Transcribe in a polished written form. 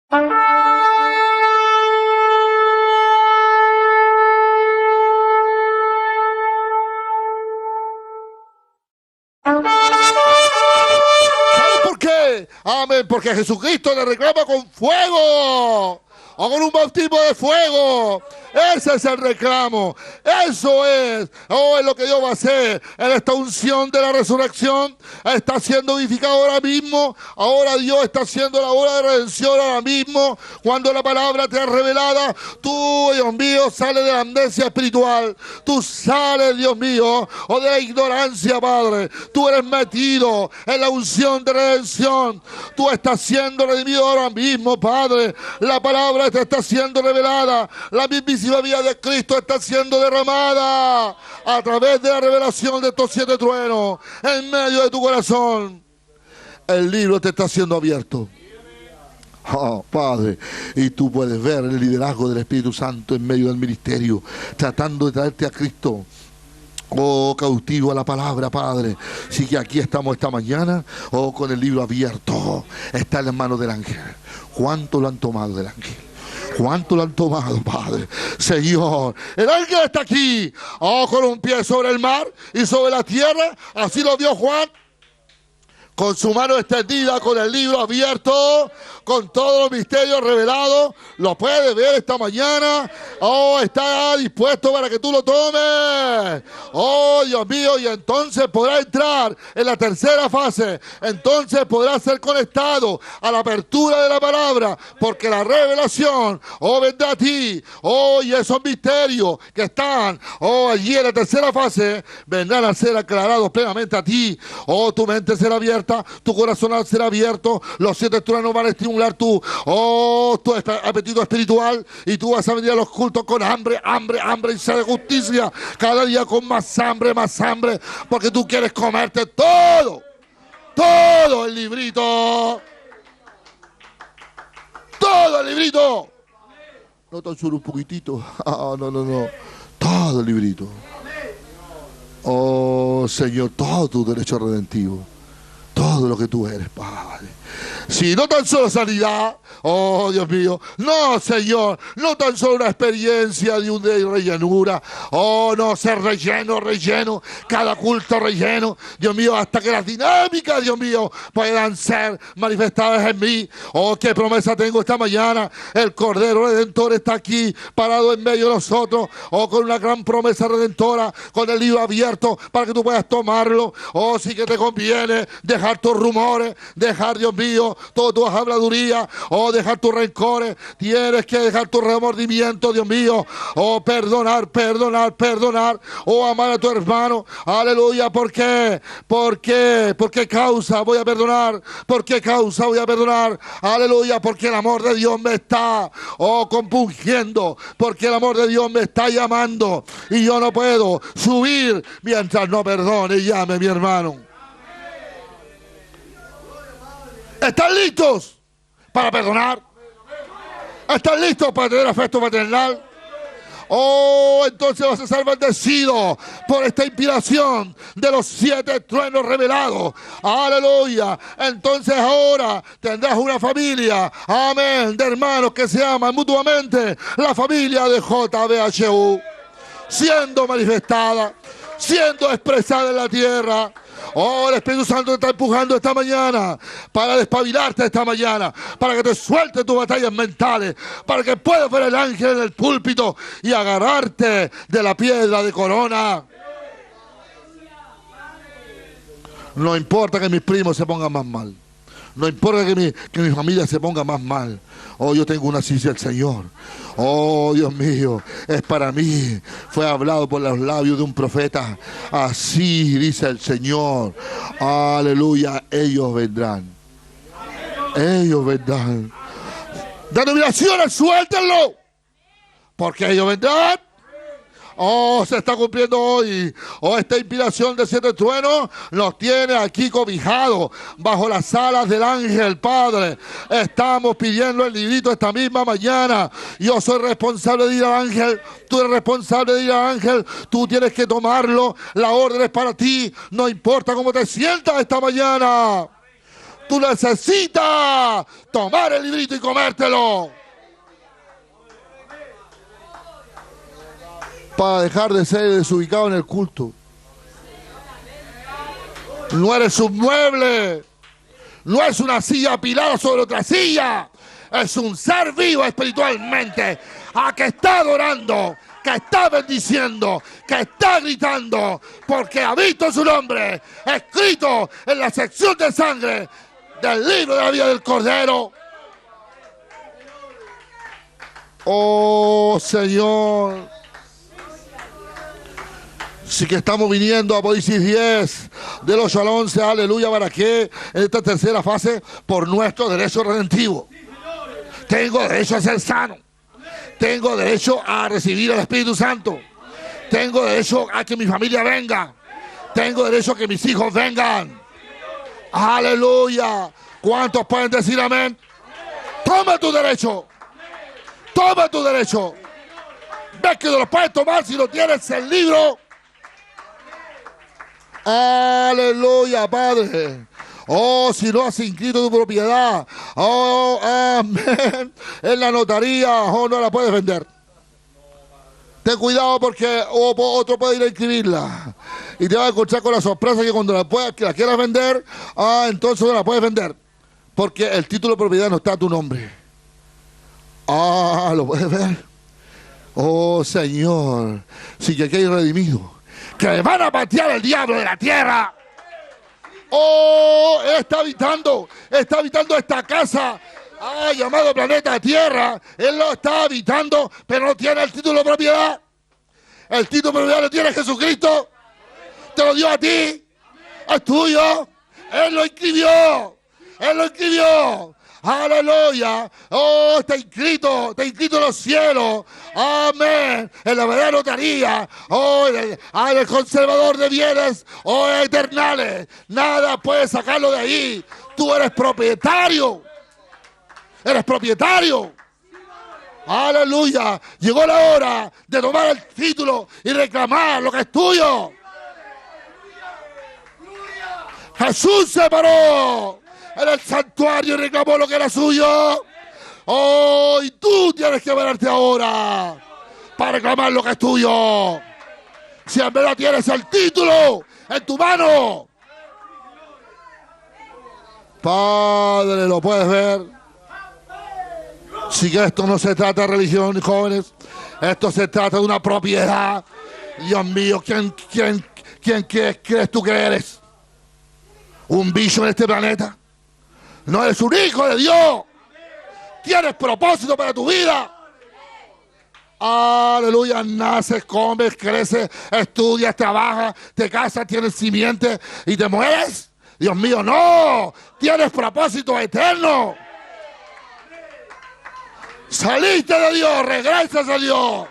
¿Sabes por qué? Amén, porque Jesucristo le reclama con fuego o con un bautismo de fuego. Ese es el reclamo. Eso es. Oh, es lo que Dios va a hacer en esta unción de la resurrección. Está siendo vivificado ahora mismo. Ahora Dios está haciendo la obra de redención ahora mismo. Cuando la palabra te es revelada, tú, Dios mío, sales de la amnesia espiritual. Tú sales, Dios mío, o de la ignorancia, Padre. Tú eres metido en la unción de redención. Tú estás siendo redimido ahora mismo, Padre. La palabra te está siendo revelada. La mismísima vida de Cristo está siendo derramada a través de la revelación de estos 7 truenos en medio de tu corazón. El libro te está siendo abierto. Oh, Padre, y tú puedes ver el liderazgo del Espíritu Santo en medio del ministerio, tratando de traerte a Cristo. Oh, cautivo a la palabra, Padre. Sí que aquí estamos esta mañana, oh, con el libro abierto. Está en las manos del ángel. ¿Cuánto lo han tomado del ángel? ¿Cuánto lo han tomado, Padre? Señor, el ángel está aquí, oh, con un pie sobre el mar y sobre la tierra. Así lo vio Juan, con su mano extendida, con el libro abierto, con todos los misterios revelados. Lo puedes ver esta mañana. Oh, está dispuesto para que tú lo tomes. Oh, Dios mío, y entonces podrá entrar en la tercera fase. Entonces podrá ser conectado a la apertura de la palabra, porque la revelación, oh, vendrá a ti. Oh, y esos misterios que están, oh, allí en la tercera fase, vendrán a ser aclarados plenamente a ti. Oh, tu mente será abierta, tu corazón será abierto, los 7 truenos van a estimular tu apetito espiritual, y tú vas a venir a los cultos con hambre y sed de justicia, cada día con más hambre, porque tú quieres comerte todo el librito, todo el librito, no tan solo un poquitito, no, todo el librito. Oh, Señor, todo tu derecho redentivo, todo lo que tú eres, Padre. Si no tan solo sanidad, oh, Dios mío, no, Señor, no tan solo una experiencia de un de rellenura, oh, no, ser relleno, cada culto relleno, Dios mío, hasta que las dinámicas, Dios mío, puedan ser manifestadas en mí. Oh, qué promesa tengo esta mañana. El Cordero Redentor está aquí, parado en medio de nosotros, oh, con una gran promesa redentora, con el libro abierto para que tú puedas tomarlo. Oh, sí que te conviene dejar tus rumores, dejar, Dios mío, todas tus habladurías, oh, dejar tus rencores, tienes que dejar tu remordimiento, Dios mío, oh, perdonar, oh, amar a tu hermano, aleluya. ¿Por qué? ¿Por qué causa voy a perdonar? ¿Por qué causa voy a perdonar? Aleluya, porque el amor de Dios me está, oh, compungiendo, porque el amor de Dios me está llamando, y yo no puedo subir mientras no perdone y llame a mi hermano. ¿Están listos para perdonar? ¿Están listos para tener afecto paternal? Oh, entonces vas a ser bendecido por esta inspiración de los 7 truenos revelados. Aleluya. Entonces ahora tendrás una familia, amén, de hermanos que se aman mutuamente. La familia de JBHU siendo manifestada, siendo expresada en la tierra. Oh, el Espíritu Santo te está empujando esta mañana para despabilarte esta mañana, para que te suelte tus batallas mentales, para que puedas ver el ángel en el púlpito y agarrarte de la piedra de corona. No importa que mis primos se pongan más mal. No importa que mi familia se ponga más mal. Oh, yo tengo una ciencia del Señor. Oh, Dios mío, es para mí. Fue hablado por los labios de un profeta. Así dice el Señor. Aleluya, ellos vendrán. Ellos vendrán. Denominaciones, suéltenlo. Porque ellos vendrán. Oh, se está cumpliendo hoy. Oh, esta inspiración de 7 truenos nos tiene aquí cobijados bajo las alas del ángel, Padre. Estamos pidiendo el librito esta misma mañana. Yo soy responsable de ir al ángel. Tú eres responsable de ir al ángel. Tú tienes que tomarlo. La orden es para ti. No importa cómo te sientas esta mañana. Tú necesitas tomar el librito y comértelo para dejar de ser desubicado en el culto. No eres un mueble, no es una silla apilada sobre otra silla, es un ser vivo espiritualmente, a que está adorando, que está bendiciendo, que está gritando, porque ha visto su nombre escrito en la sección de sangre del libro de la vida del Cordero. Oh Señor, sí que estamos viniendo a Apocalipsis 10, del 8 al 11, aleluya, ¿para qué? En esta tercera fase, por nuestro derecho redentivo. Tengo derecho a ser sano. Tengo derecho a recibir el Espíritu Santo. Tengo derecho a que mi familia venga. Tengo derecho a que mis hijos vengan. Aleluya. ¿Cuántos pueden decir amén? Toma tu derecho. Toma tu derecho. Ves que no lo puedes tomar si no tienes el libro. Aleluya, Padre. Oh, si no has inscrito tu propiedad. Oh, amén. En la notaría. Oh, no la puedes vender. Ten cuidado porque otro puede ir a inscribirla. Y te vas a encontrar con la sorpresa que cuando que la quieras vender, entonces no la puedes vender. Porque el título de propiedad no está a tu nombre. ¿Lo puedes ver? Oh, Señor. Sí que aquí hay redimido. Que le van a patear el diablo de la tierra. Oh, Él está habitando esta casa, llamado planeta Tierra. Él lo está habitando, pero no tiene el título de propiedad. El título de propiedad lo tiene Jesucristo. Te lo dio a ti. Es tuyo. Él lo inscribió. Él lo inscribió. Aleluya. Oh, está inscrito en los cielos. Amén. En la verdadera notaría. Oh, el conservador de bienes. Oh, eternales. Nada puede sacarlo de ahí. Tú eres propietario. Eres propietario. Aleluya. Llegó la hora de tomar el título y reclamar lo que es tuyo. Jesús se paró en el santuario y reclamó lo que era suyo. Oh, y tú tienes que pararte ahora para reclamar lo que es tuyo. Si en verdad tienes el título en tu mano. Padre, ¿lo puedes ver? Si que esto no se trata de religión, jóvenes. Esto se trata de una propiedad. Dios mío, ¿quién crees tú que eres? ¿Un bicho en este planeta? No eres un hijo de Dios. Tienes propósito para tu vida. Aleluya. Naces, comes, creces, estudias, trabajas, te casas, tienes simiente y te mueres. Dios mío, no. Tienes propósito eterno. Saliste de Dios, regresas a Dios.